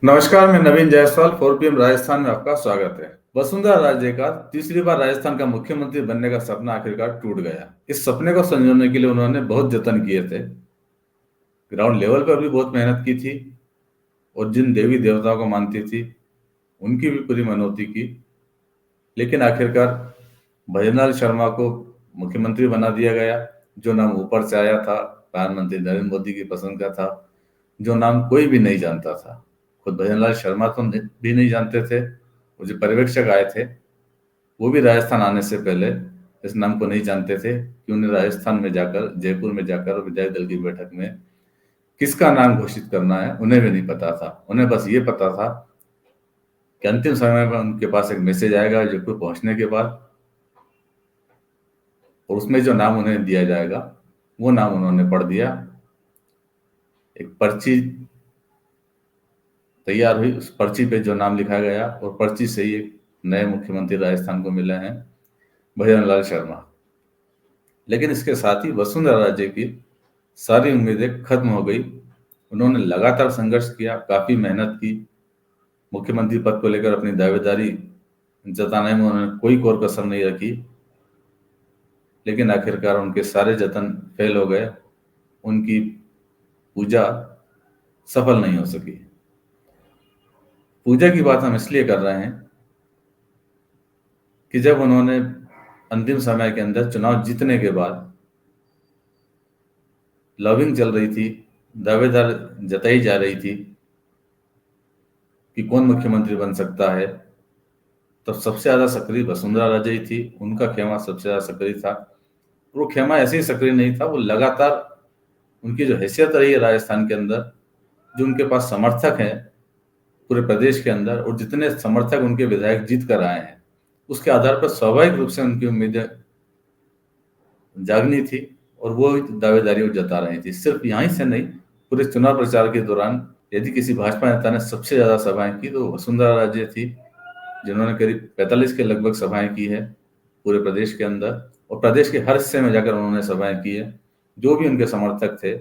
नमस्कार, मैं नवीन जायसवाल 4PM राजस्थान में आपका स्वागत है। वसुंधरा राजे का तीसरी बार राजस्थान का मुख्यमंत्री बनने का सपना आखिरकार टूट गया। इस सपने को संजोने के लिए उन्होंने बहुत जतन किए थे। ग्राउंड लेवल पर भी बहुत मेहनत की थी और जिन देवी देवताओं को मानती थी उनकी भी पूरी मनौती की। लेकिन आखिरकार भजनलाल शर्मा को मुख्यमंत्री बना दिया गया। जो नाम ऊपर से आया था, प्रधानमंत्री नरेंद्र मोदी की पसंद का था, जो नाम कोई भी नहीं जानता था। खुद भजनलाल शर्मा तो भी नहीं जानते थे। वो जो पर्यवेक्षक आए थे वो भी राजस्थान आने से पहले इस नाम को नहीं जानते थे कि उन्हें राजस्थान में जाकर, जयपुर में जाकर विधायक दल की बैठक में किसका नाम घोषित करना है उन्हें भी नहीं पता था। उन्हें बस ये पता था कि अंतिम समय में उनके पास एक मैसेज आएगा जयपुर पहुंचने के बाद, और उसमें जो नाम उन्हें दिया जाएगा वो नाम उन्होंने पढ़ दिया। एक पर्ची तैयार हुई, उस पर्ची पे जो नाम लिखा गया और पर्ची से ही एक नए मुख्यमंत्री राजस्थान को मिले हैं, भजनलाल शर्मा। लेकिन इसके साथ ही वसुंधरा राजे की सारी उम्मीदें खत्म हो गई। उन्होंने लगातार संघर्ष किया, काफी मेहनत की। मुख्यमंत्री पद को लेकर अपनी दावेदारी जताने में उन्होंने कोई कोर कसर नहीं रखी। लेकिन आखिरकार उनके सारे जतन फेल हो गए। उनकी पूजा सफल नहीं हो सकी। पूजा की बात हम इसलिए कर रहे हैं कि जब उन्होंने अंतिम समय के अंदर चुनाव जीतने के बाद लॉबिंग चल रही थी, दावेदार जताई जा रही थी कि कौन मुख्यमंत्री बन सकता है, तब सबसे ज्यादा सक्रिय वसुंधरा राजे ही थी। उनका खेमा सबसे ज्यादा सक्रिय था। वो खेमा ऐसे ही सक्रिय नहीं था, वो लगातार उनकी जो हैसियत रही है राजस्थान के अंदर, जो उनके पास समर्थक हैं पूरे प्रदेश के अंदर, और जितने समर्थक उनके विधायक जीत कर आए हैं, उसके आधार पर स्वाभाविक रूप से उनकी उम्मीदें जागनी थी और वो दावेदारी वो जता रही थी। सिर्फ यहीं से नहीं, पूरे चुनाव प्रचार के दौरान यदि किसी भाजपा नेता ने सबसे ज्यादा सभाएं की तो वसुंधरा राजे थी, जिन्होंने करीब 45 के लगभग सभाएं की है पूरे प्रदेश के अंदर, और प्रदेश के हर हिस्से में जाकर उन्होंने सभाएं की है। जो भी उनके समर्थक थे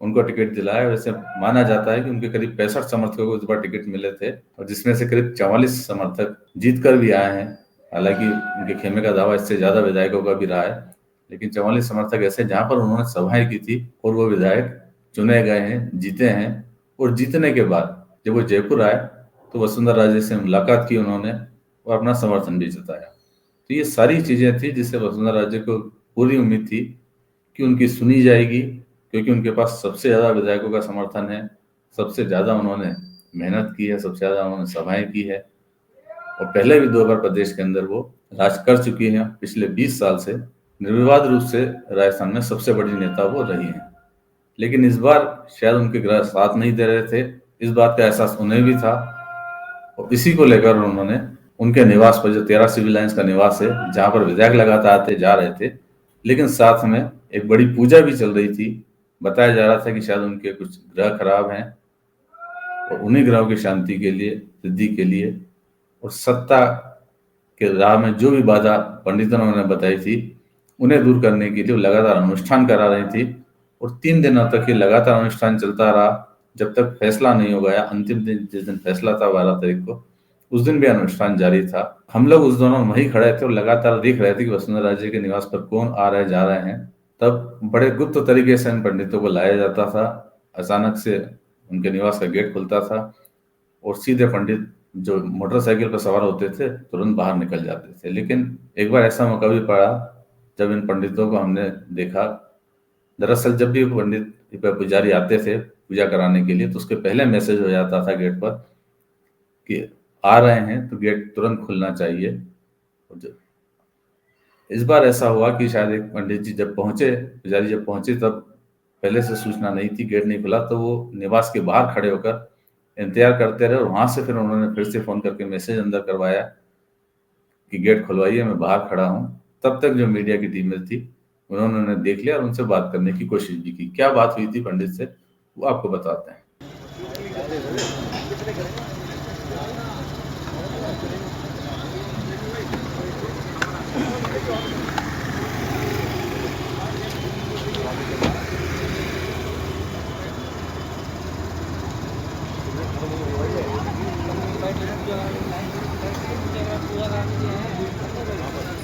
उनको टिकट दिलाया। वैसे माना जाता है कि उनके करीब 65 समर्थकों को इस बार टिकट मिले थे, और जिसमें से करीब 44 समर्थक जीत कर भी आए हैं। हालांकि उनके खेमे का दावा इससे ज्यादा विधायकों का भी रहा है, लेकिन 44 समर्थक ऐसे जहां पर उन्होंने सभाएं की थी और वो विधायक चुने गए हैं, जीते हैं। और जीतने के बाद जब वो जयपुर आए तो वसुंधरा राजे से मुलाकात की उन्होंने और अपना समर्थन भी जताया। तो ये सारी चीजें थी जिससे वसुंधरा राजे को पूरी उम्मीद थी कि उनकी सुनी जाएगी, क्योंकि उनके पास सबसे ज्यादा विधायकों का समर्थन है, सबसे ज्यादा उन्होंने मेहनत की है, सबसे ज्यादा उन्होंने सभाएं की है, और पहले भी 2 बार प्रदेश के अंदर वो राज कर चुकी हैं। पिछले 20 साल से निर्विवाद रूप से राजस्थान में सबसे बड़ी नेता वो रही हैं। लेकिन इस बार शायद उनके ग्रह साथ नहीं दे रहे थे, इस बात का एहसास उन्हें भी था, और इसी को लेकर उन्होंने उनके निवास पर, जो 13 सिविल लाइंस का निवास है जहां पर विधायक लगातार आते जा रहे थे, लेकिन साथ में एक बड़ी पूजा भी चल रही थी। बताया जा रहा था कि शायद उनके कुछ ग्रह खराब हैं और उन्हीं ग्रहों की शांति के लिए, सिद्धि के लिए, और सत्ता के राह में जो भी बाधा पंडितों ने उन्हें बताई थी उन्हें दूर करने के लिए वो लगातार अनुष्ठान करा रही थी। और 3 दिनों तक ये लगातार अनुष्ठान चलता रहा, जब तक फैसला नहीं हो गया। अंतिम दिन जिस दिन फैसला था 12 तारीख को, उस दिन भी अनुष्ठान जारी था। हम लोग उस दौरान वहीं खड़े थे और लगातार देख रहे थे कि वसुंधरा राजे के निवास पर कौन आ रहे जा रहे हैं। तब बड़े गुप्त तरीके से इन पंडितों को लाया जाता था। अचानक से उनके निवास का गेट खुलता था और सीधे पंडित जो मोटरसाइकिल पर सवार होते थे तुरंत बाहर निकल जाते थे। लेकिन एक बार ऐसा मौका भी पड़ा जब इन पंडितों को हमने देखा। दरअसल जब भी पंडित पुजारी आते थे पूजा कराने के लिए तो उसके पहले मैसेज हो जाता था गेट पर कि आ रहे हैं, तो गेट तुरंत खुलना चाहिए। इस बार ऐसा हुआ कि शायद एक पंडित जी जब पहुंचे, पुजारी जब पहुंचे, तब पहले से सूचना नहीं थी, गेट नहीं खुला, तो वो निवास के बाहर खड़े होकर इंतजार करते रहे। और वहां से फिर उन्होंने फिर से फोन करके मैसेज अंदर करवाया कि गेट खुलवाइए, मैं बाहर खड़ा हूँ। तब तक जो मीडिया की टीमें थी उन्होंने उन्हें देख लिया और उनसे बात करने की कोशिश भी की। क्या बात हुई थी पंडित से वो आपको बताते हैं।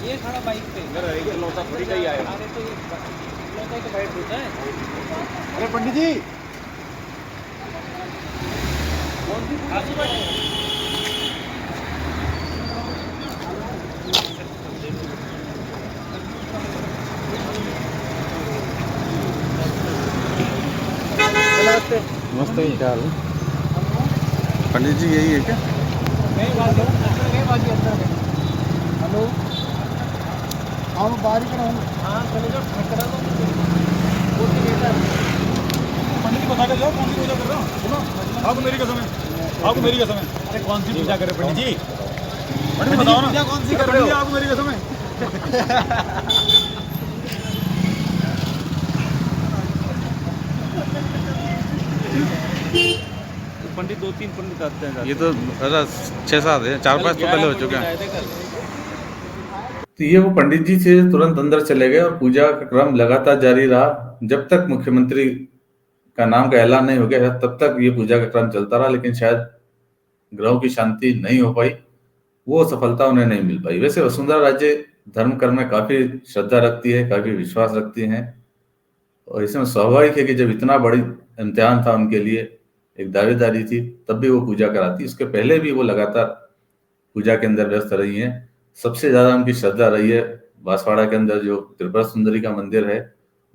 ये खड़ा बाइक पे लौटा थोड़ी का ही आएगा। अरे तो ये लौटा तो बैठ होता है। अरे पंडित जी नमस्ते। क्या हाल है? पंडित जी यही है क्या? हेलो हाँ मैं बाहर ही खड़ा हूँ। हाँ चले जाओ खड़ा दो कुर्सी बेटा पंडित जी बता के जाओ कौन सी पूजा कर रहा हूँ। सुनो आपको मेरी कसम है, आपको मेरी कसम है। अरे कौन सी पूजा कर रहे पंडित जी? पंडित जी बताओ ना पूजा कौन सी कर रहे हो? आपको मेरी कसम है। पंडित 2-3 पंडित आते हैं। ये तो 6-7 है, 4-5 तो पहले हो चुके हैं। तो ये वो पंडित जी थे तुरंत अंदर चले गए और पूजा का क्रम लगातार जारी रहा जब तक मुख्यमंत्री का नाम का ऐलान नहीं हो गया तब तक ये पूजा का क्रम चलता रहा, लेकिन शायद ग्रहों की शांति नहीं हो पाई, वो सफलता उन्हें नहीं मिल पाई। वैसे वसुंधरा राजे धर्म कर्म में काफी श्रद्धा रखती है, काफी विश्वास रखती हैं, और इसमें स्वाभाविक है कि जब इतना बड़ी इम्तिहान था उनके लिए, एक दावेदारी थी, तब भी वो पूजा कराती। इसके पहले भी वो लगातार पूजा के अंदर व्यस्त रही हैं। सबसे ज्यादा उनकी श्रद्धा रही है बांसवाड़ा के अंदर जो त्रिपुरा सुंदरी का मंदिर है,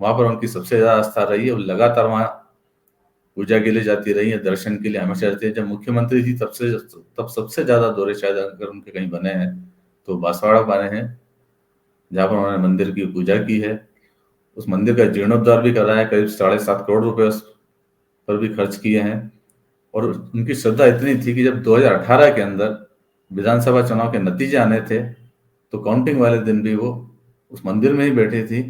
वहां पर उनकी सबसे ज्यादा आस्था रही है। वो लगातार वहां पूजा के लिए जाती रही है, दर्शन के लिए हमेशा जाती है। जब मुख्यमंत्री थी तब सबसे ज्यादा दौरे शायद अगर उनके कहीं बने हैं तो बांसवाड़ा बने हैं, जहाँ पर उन्होंने मंदिर की पूजा की है। उस मंदिर का जीर्णोद्धार भी करा है, करीब 7.5 करोड़ रुपए उस पर भी खर्च किए हैं। और उनकी श्रद्धा इतनी थी कि जब 2018 के अंदर विधानसभा चुनाव के नतीजे आने थे तो काउंटिंग वाले दिन भी वो उस मंदिर में ही बैठी थी।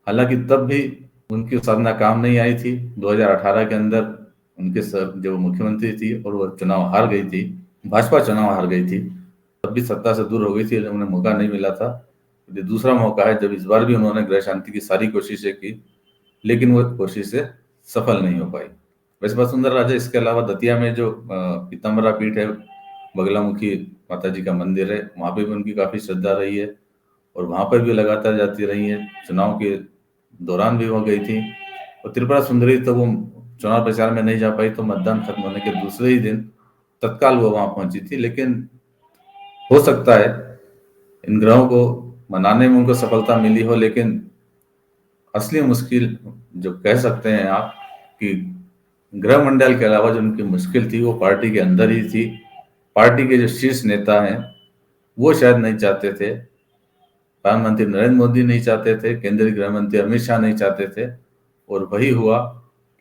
हालांकि तब भी उनकी साधना काम नहीं आई थी। 2018 के अंदर उनके जो मुख्यमंत्री थी और वो चुनाव हार गई थी, भाजपा चुनाव हार गई थी, तब भी सत्ता से दूर हो गई थी, उन्हें मौका नहीं मिला था। ये दूसरा मौका है जब इस बार भी उन्होंने गृह शांति की सारी कोशिशें की, लेकिन वो कोशिशें सफल नहीं हो पाई। वैसे वसुंधरा राजे इसके अलावा दतिया में जो पीताम्बरा पीठ है, बगलामुखी माता जी का मंदिर है, वहां पे भी उनकी काफी श्रद्धा रही है और वहां पर भी लगातार जाती रही है। चुनाव के दौरान भी वो गई थी। और त्रिपुरा सुंदरी तो वो चुनाव प्रचार में नहीं जा पाई, तो मतदान खत्म होने के दूसरे ही दिन तत्काल वो वहां पहुंची थी। लेकिन हो सकता है इन ग्रहों को मनाने में उनको सफलता मिली हो, लेकिन असली मुश्किल जो कह सकते हैं आप कि गृह मंडल के अलावा जो उनकी मुश्किल थी वो पार्टी के अंदर ही थी। पार्टी के जो शीर्ष नेता हैं वो शायद नहीं चाहते थे, प्रधानमंत्री नरेंद्र मोदी नहीं चाहते थे, केंद्रीय गृह मंत्री अमित शाह नहीं चाहते थे, और वही हुआ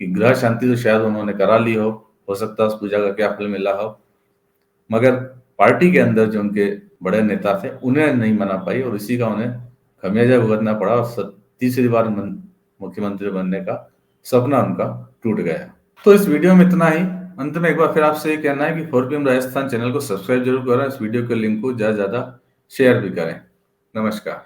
कि गृह शांति तो शायद उन्होंने करा ली हो सकता है उस पूजा का क्या फल मिला हो, मगर पार्टी के अंदर जो उनके बड़े नेता थे उन्हें नहीं मना पाई और इसी का उन्हें खमियाजा भुगतना पड़ा और तीसरी बार मुख्यमंत्री बनने का सपना उनका टूट गया। तो इस वीडियो में इतना ही। अंत में एक बार फिर आपसे ये कहना है कि 4PM राजस्थान चैनल को सब्सक्राइब जरूर करें, इस वीडियो के लिंक को ज्यादा से ज्यादा शेयर भी करें। नमस्कार।